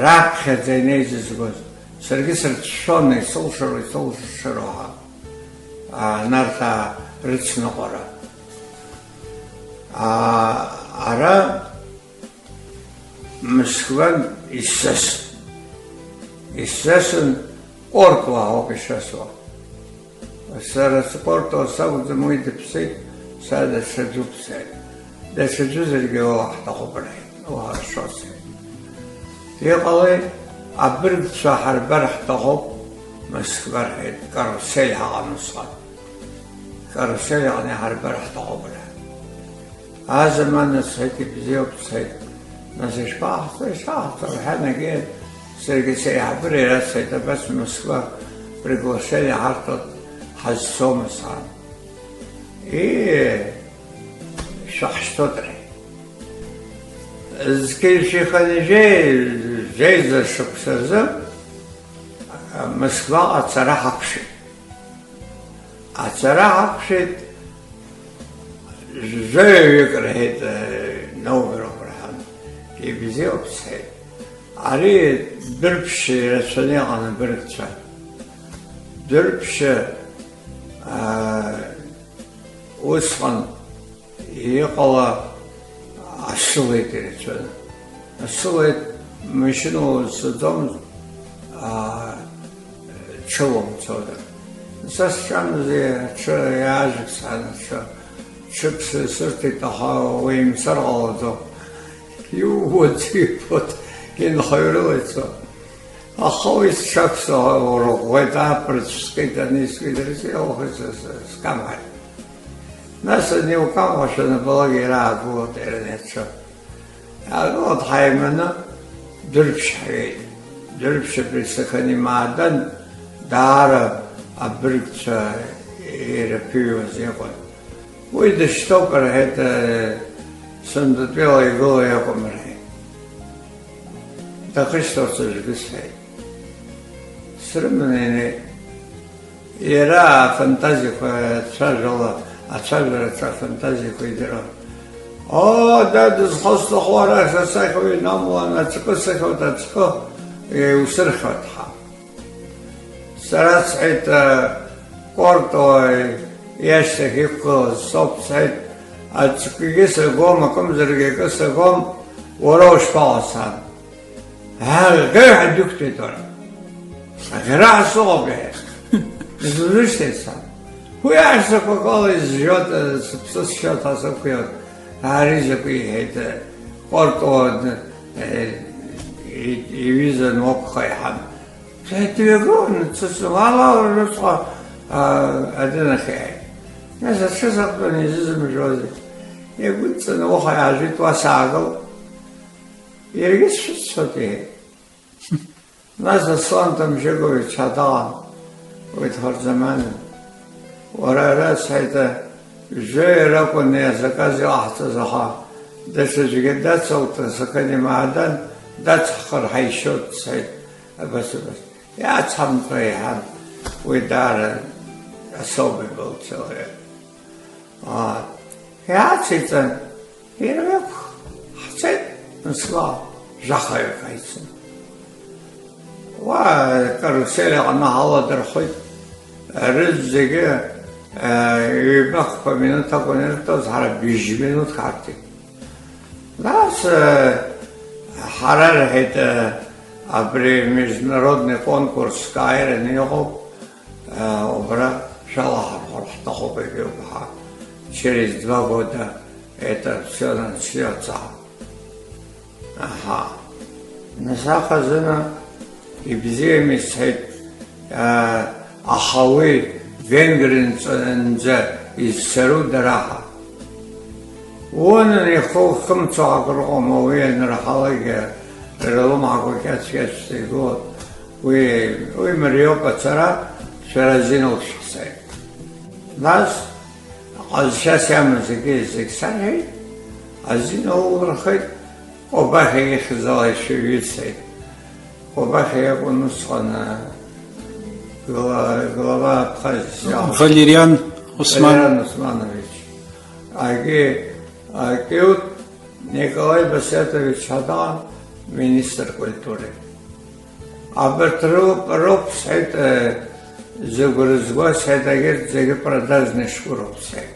раԥхьаӡа инеизызгоз, саргьы сырҽшәон исылшароуа, нарҭаа рыцныҟәара. Ара Москван исасын Ҟортуа ауп ишасуа. Сара сҟортуа сакәӡам уи дыԥсит, са даҽаӡәы ԥсит. Даҽаӡәызаргьы ҳҭахуп рҳәеит, ҳашосит. Иҟалеит, абыргцәа ҳарбар ҳҭахуп, Москва рҳәеит, карусель ҳаҟан усҟан. Карусель аҟны ҳарбар ҳҭахуп рҳәеит. Азамана сҳәеит, ибзиоуп сҳәеит. Нас ишԥаҳҵо рҳәан егьи, саргьы сеиҳабыр ирацҳәеит, абас Москва приглашение ҳарҭот ҳазцома сҳәан. Шәаҳшьҭоуп рҳәеит. Зқьы ишиханы жеиза шықәсазы Москваҟа ацара ҳақәшәеит. Ацара ҳақәшәеит, жәаҩаҩык рҳәеит, наубароуп рҳәан. Ибзиоуп сҳәеит. Ари дырԥшьа ирацәаны иҟан абыргцәа. Дырԥшьа усҟан иҟала асылеит ирацәаны. Асылеит машьына узцаӡомызт, ҽылымцода. Са сшамзи ҽы иаажәг сҳәан, ҽыԥсы сырҭеит, аха уимсар ҟалаӡом. Иууаӡ ибот, инхаҩрылеит. Аха уи сшаԥсо урӷәӷәеит, аԥырцә анискит, илхеит скамҳаит. Нас ани укамҳашәа набалак ираагылот ирнеицәа. Иаагылот ҳаиманы дырԥшь ҳгеит. Дырԥшь присыхани Maadan даара абыргцәа ираԥыҩуаз иҟан. Уи дышьҭоуп рҳәеит, сындатәиала игыло иҟам рҳәеит. Дахышьҭырц аӡәгьы сҳәеит. Срыманы инеит. Иара афантазиақәа ацәажәараҿы афантазиақәа идыруан. Дад зхысҭаху арахь асахьа инамуан, ацкы сыхьуеит, ацкы иусырхьуеит ҳа. Сара сҳәеит, Ҟортуа иашьҭахь иқәгылаз соуп сҳәеит, ацкгьы сагом, акымзаргьы акы сагом, уара ушԥаҟасҵан? Аӷьеҩ ҳадәықәтәеит уара. Аӷьараҳа сыҟоуп иҳәеит. Изузышьҭеит сан. Уи аҳәсақәак ала изжьот, сыԥсы сшьот ҳәа сықәиот. Ари закәи иҳәеит, Ҟортуа иҩыза нуақәха иҳан. Дҩагыланы дцәыцын, ала рыцҟа адәынахь иааит. Нас аҽызаҟтәаны изызмыжьозеи. Игәыдҵаны уаҟа иаажәит, уа саагыл. Иаргьы сшәыцәцот иҳәеит. Нас Аслан Ҭамшьыгович ҳаҭаҟан, уи дхырзаманын. Уара ара сҳәеит, жәаҩа ракәын иазаказ иҟаҳҵаз, аха даҽаӡәгьы дацалт, асакани Maadan дацҳхыр ҳаишьот сҳәеит, абас-абас. Иацҳамҭо иҳан, уи даара особый был человек. Иациҵан, ирҩақ ҳцеит Москва, жахаҩык ҳаицын. Уа карусель аҟны ҳаладырхәит. Рызқәа зегьы ҩбахқәа минуҭ акәын ирҭоз, ҳара бжь-минуҭ ҳарҭеит. Нас ҳара рҳәеит, абри международный конкурс кааираны иҟоуп, убра шәалаҳархәыр ҳҭахуп егьоуп ҳа. Через 2 года это все начнется. Нас ахазына ибзиами сҳәеит, аха уи венгрынҵәанӡа изцару дара. Унан ихы хымцо акыр ыҟоума, уи анырҳалагьы рылымҳақәа кьац-кьац игылоуп. Уи мариоуп ацара, шәара азин лшәҳсеит. Нас ҟазшьас иамаз зегьы сарҳәеит, азин ллырхеит, Ҟәбахьа ихьыз ала ишәыҩыцеит. Ҟәбахьа иакәын усҟан глава Абхазии. Валериан Османович. Агьи Николай Басетович ҳаҭаҟан, министр культуры. Абертруб сайт загрузгой сайдагер зеги продажный шкуров сайт.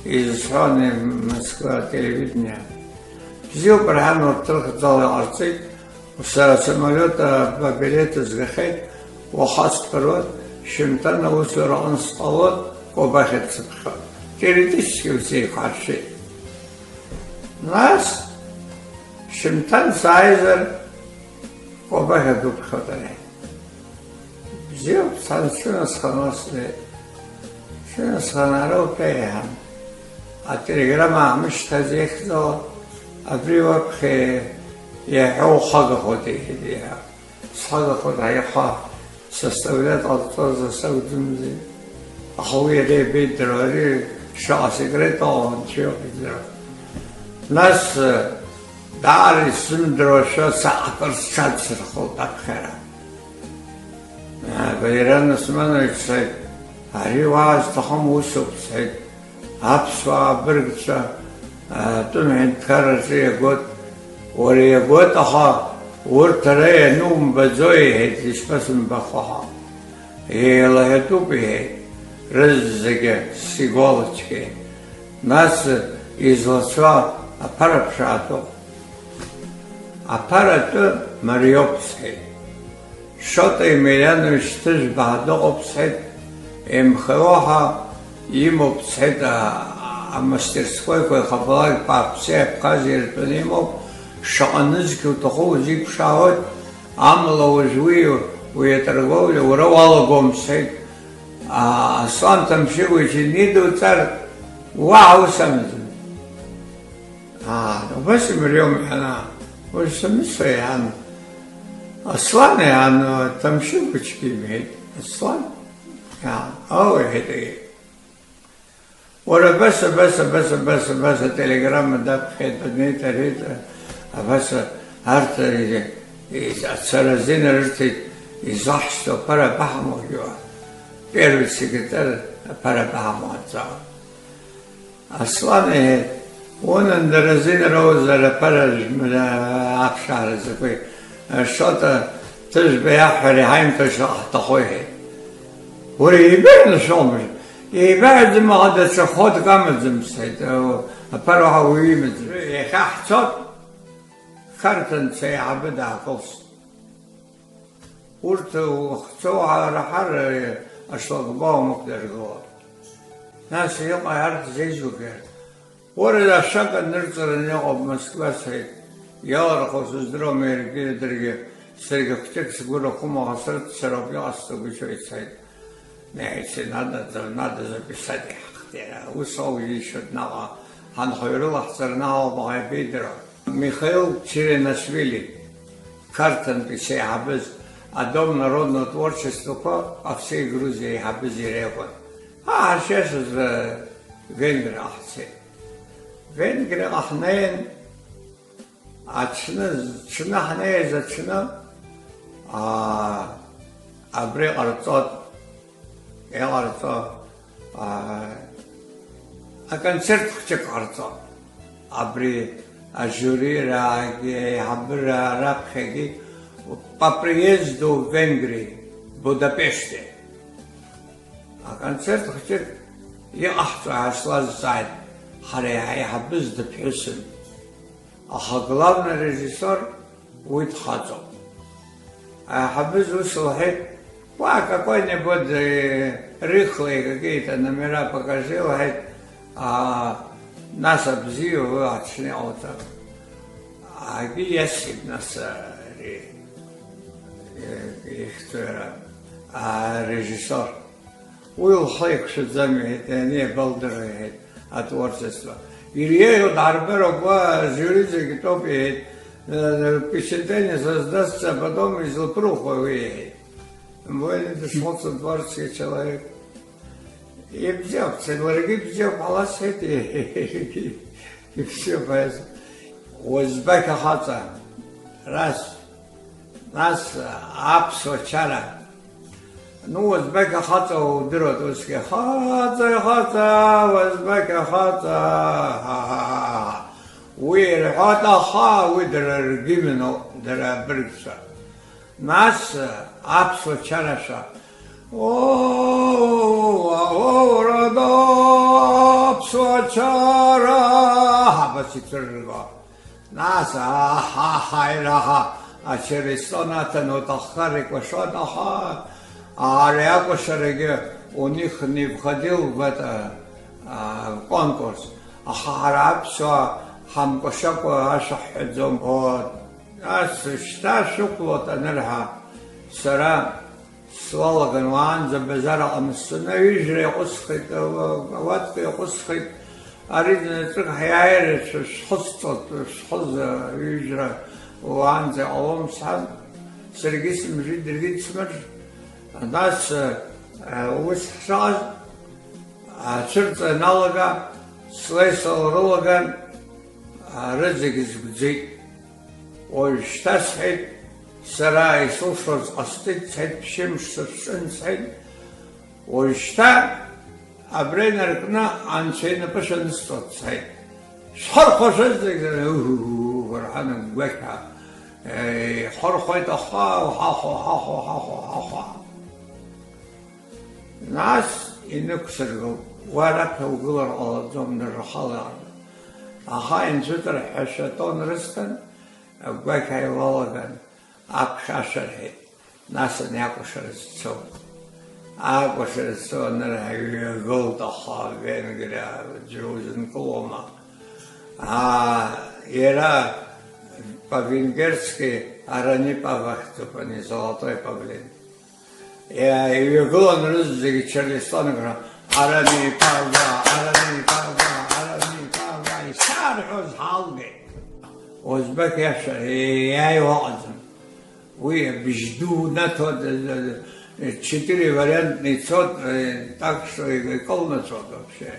Из страны Москва телевидения. Взял прямо от трех зал арцик, с самолета по билету сгахать, вахаст перот, шимтан на усуран столот, кобахет сбха. Теоретически все харши. Нас шимтан сайзер, кобахет дубхотане. Взял саншина сханосли, шина сханаров пеям. А телеграмма мыштазехзо, а привапхе я ухагахоте хидия. Схагахота яха составляет отца саудумзи. Ахуя ребит дроли шасигрет он чёпидро. Нас дали сундроша саакарсчатсер хотакхера. Байран Османович сайт ариваз тахам усуп сайт апсва биргца тунхин каражи год وري قوتها ورتري نوم بزوي هيت يشبسن بخوها الله يتوبي رزق سيغولتشكي ناس излачва апарапшато апарато мариопсхи шота Емельянович тыж бахдоопсхет эмхоха имопсхета а мастерской кой хабалак папсе абхазия тонимо шанызки утоху зип шаот амла ужвию уеторговля уравала гомсет а сам там шивучи ниду цар вау самзу بس اليوم انا وش مسوي يعني اصلا يعني تمشي بشكل بعيد اصلا يعني هيك ورا بس تليجرام ده بخيط نيت ريت بس هرت سرزين رت يزحشتو para بحمو جو первый секретарь para بحمو اصلا он андерзин роза para افشار زكوي الشوطه تشبه حري هايم تخوي وريبين شومش بعد ما هذا شخوت قامت زمسيت أبروها ويمت يخحصت خرطن سيعبد عقص قلت وخصوها رحر أشلق باو مقدر قوة ناس يقع عرض زي زوجر ورد الشقة نرطر نيقب مسكوة سيد يارخو سزدرو ميركي درجة سرقة فتك سقول قوم غصرت سرابي أصدق بشوية سيد نعيش надо записать усовы еще на ханхойру ахцарнаа багайбидро Михаил Черенашвили картан пише хабыз Дом народного творчества по всей Грузии хабыз иревон сейчас в Венгрии ахце Венгрии ахнен чна хне зачна абре арцот концерт хочет карта, абри жюри раги, абра рабхеги по приезду в Венгрии, в Будапеште. Концерт хочет я ахту сайт, харей хабыз да песен. Главный режиссер Уит Хацов. Хабыз услышит какой-нибудь рыхлые какие-то номера покажи, нас обзил, отшнял так. Есть нас режиссер. Уил Хайк заметит, не балдырает от творчества. Ирьею Дарберова жюри топит, впечатление создастся, потом из Лпруха выедет. Военный дошелся творческий человек. И взял, целорги взял, полосет, и все поэтому. Узбека хата, раз, нас апсочара. Ну, узбека хата удирот, узбека хата, узбека хата. ويرحوتا ويدر جيمنو در برقصة ناس أبسو چرشا ورد أبسو چرا بس ترغا ناس حيرها أشرستانات نتخرج وشادها آرياك وشرجة ونخني بخديل بتا конкурс. Ахараб все хамкошаку ашахидзом от ас шта шуклот анерха сара свалаган ванза безара амсуна вижре усхит ватки усхит аридна трик хаяер шхостот шхоз вижра ванза алом сан сергис мжид диргит смер нас усхшаз Чырца налага, слайсал ролаган, рыдзигиз бдзик. Ой, штас хайд, сара и сулшоз астыд сайд, пшемш сыршын сайд. Ой, шта, абрейна рыкна, анчейна пашан стот сайд. Шхар хошыз дегдер, вархана гвека. Хор хойта ха. Нас инуксыргыл. ورق وقلر على ضمن الرحالة أخاين زدر حشتون رستن أبقاك هاي والغان أقشاشر هي ناس ناقشر السو أقشر السو نرى يقلد أخا بين قرى جروزن كلوما يرى по-венгерски арани по-вахту, по-не золотой павлин. يقولون رزق شرلستان قرى Arami pavga, şarhuz halgi. Özbek yaşar, ey vazım. Вы бежду на тот 4 вариантный цод, так что и колна цод вообще.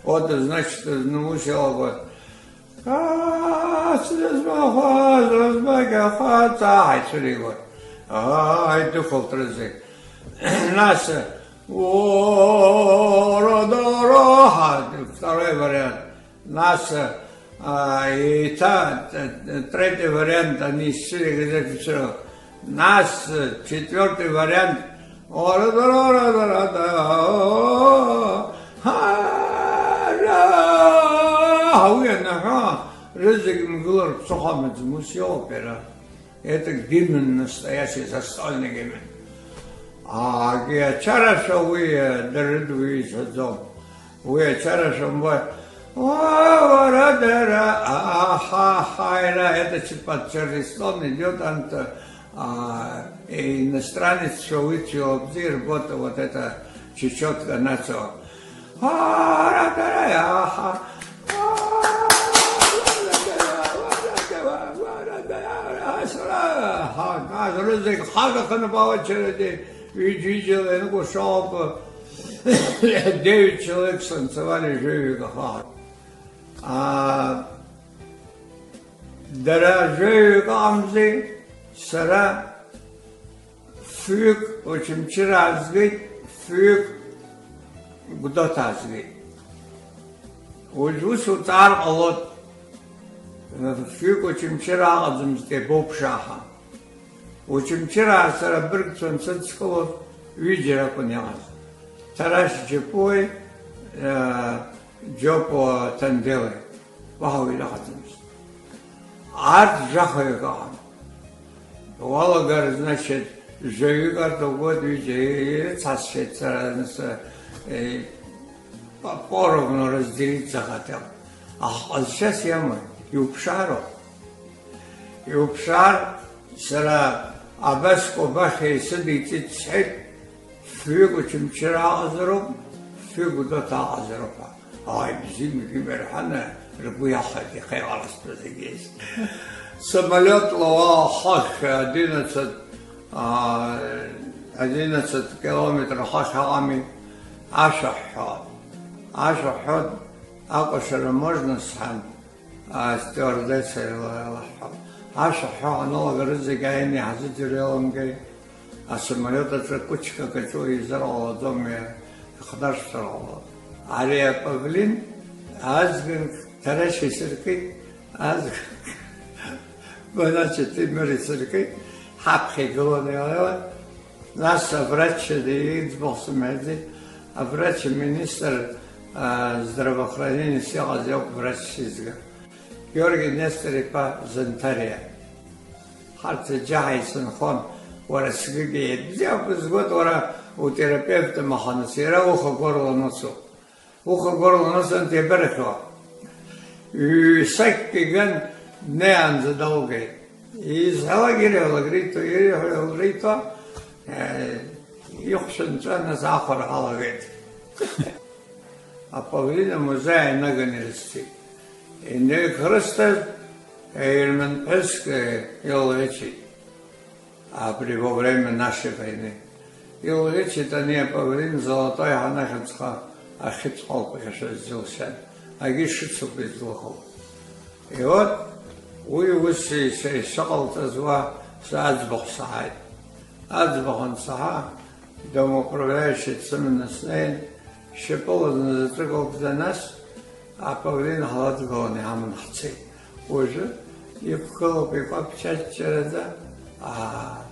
Вот, значит, научил вот. Ай, духов трезы. Нас второй вариант. Нас и третий вариант они все. Нас четвертый вариант. Рызык Мглор Сухамец Мусиопера. Это гимн настоящий, застольный гимн. А чараша вы дорогие садом, вы чараша мой, это типа Чарлистон идет, иностранец, что выучил обзир, вот это чечетка на все. Видел, я шел, 9 человек станцевали живи Дорожею камзи, сара, фюк, очень вчера сгить, фюк, гудота сгить. Ужус утар алот, фюк очень вчера азымсте бобшаха. Очень вчера сара бирксон садсколот видера понялась. Тараш джепой, джопо танделы, вахави лахатымс. Арт жахайган. Валагар, значит, жаюгар тогод виде, цасшет саранса, поровну разделить захотел. А сейчас я мы, и упшару. И упшар сара Абаско бахе сидите цхет, фюгу чимчира азруб, фюгу дота азрупа. Ай, бзим гимерхана, рбуяхати, хайгалас прозигейс. Самолет лова хаш 11 километров хашами, ашахад. Ашахад, акошера можно схан, стюардесса лахад. Ашаха, много разыграли, hazırlayalım ki, самолета кучка, который израла доме, художество. Ария Павлин, Азгин, Тараши Сиркит, אז значит, имерицерки хапхи голодева нас врач из Босмеди, а врач-министр здравоохранения сел врач Сизга. Георгий Нестерипа Зентария. Харце Джайсон хон ورسقي جاب زود ورا وترابيوت مخنسيرا وخو غورلو نصو انت بركوا يسكيغن نيان زدوغي يزهواغيري ولا غريتو يخشن جانا زاخر حلقيت أبوين مزاي نغنيرستي إنه كرستر من песк يلغيتي А во время нашей войны. И речь это не по времени золотой ханахицха, а хитхол, что сделался, а гишицу безлохол. И вот, уси шакал-то зва саадзбах сахай. Адзбахан саха, домоуправляющий цеменностей, щепол затрагал за нас, а по времени халадгал не хамнахцей. Уже, и в колопе попчать через это, ха,